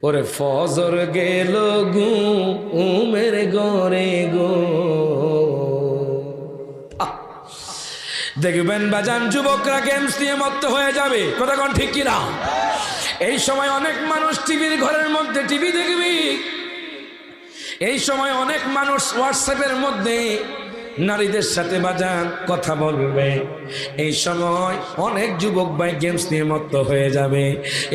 ওরে ফজর গেল ঘুমের ঘরে গো। দেখবেন বাজান যুবকরা গেমস নিয়ে মত্ত হয়ে যাবে, কথা কোন ঠিক কিনা? এই সময় অনেক মানুষ টিভির ঘরের মধ্যে টিভি দেখবি, এই সময় অনেক মানুষ হোয়াটসঅ্যাপের মধ্যে নারীদের সাথে বাজান কথা বলবে, এই সময় অনেক যুবক ভাই গেমস নিয়ে মত্ত হয়ে যাবে,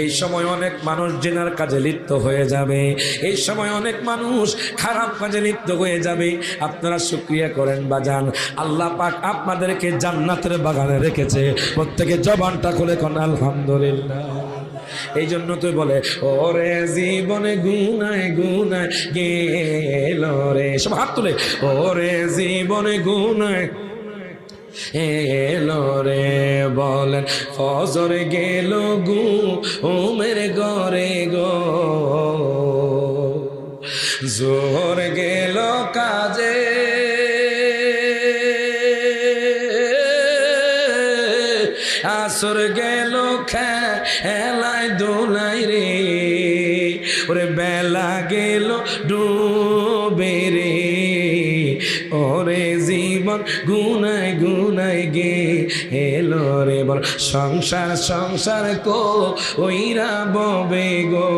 এই সময় অনেক মানুষ জেনার কাজে লিপ্ত হয়ে যাবে, এই সময় অনেক মানুষ খারাপ কাজে লিপ্ত হয়ে যাবে। আপনারা শুকরিয়া করেন বাজান, আল্লাহ পাক আপনাদেরকে জান্নাতের বাগানে রেখেছে। প্রত্যেকে জবানটা খুলে কোন আলহামদুলিল্লাহ। এই জন্য তুই বলে ওরে জীবনে গুনায় গুনায় গেল রে, সব হাত তুলে, ওরে জীবনে গুনায় এলো রে, বলেন ফজর গেল ঘুমের ঘরে গো, জোর গেল কাজে, আসর গেল খেলায় দোলাই রে, ওরে বেলা গেল ডুবে রে, ওরে জীবন গুনায় গুনায় গে এলো রে, বল সংসার সংসার কো ওইরা ববে গো,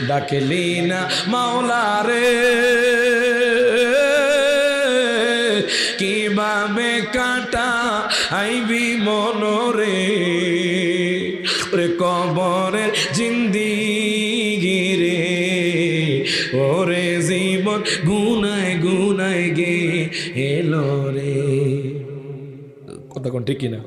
ডাকলি না মাওলা রে, কিভাবে কাটা আইবি মনরে, ওরে কবরের জিন্দিগি রে, ওরে জীবন গুনায় গুনায় গে এলো রে। কথা কোন ঠিক কিনা?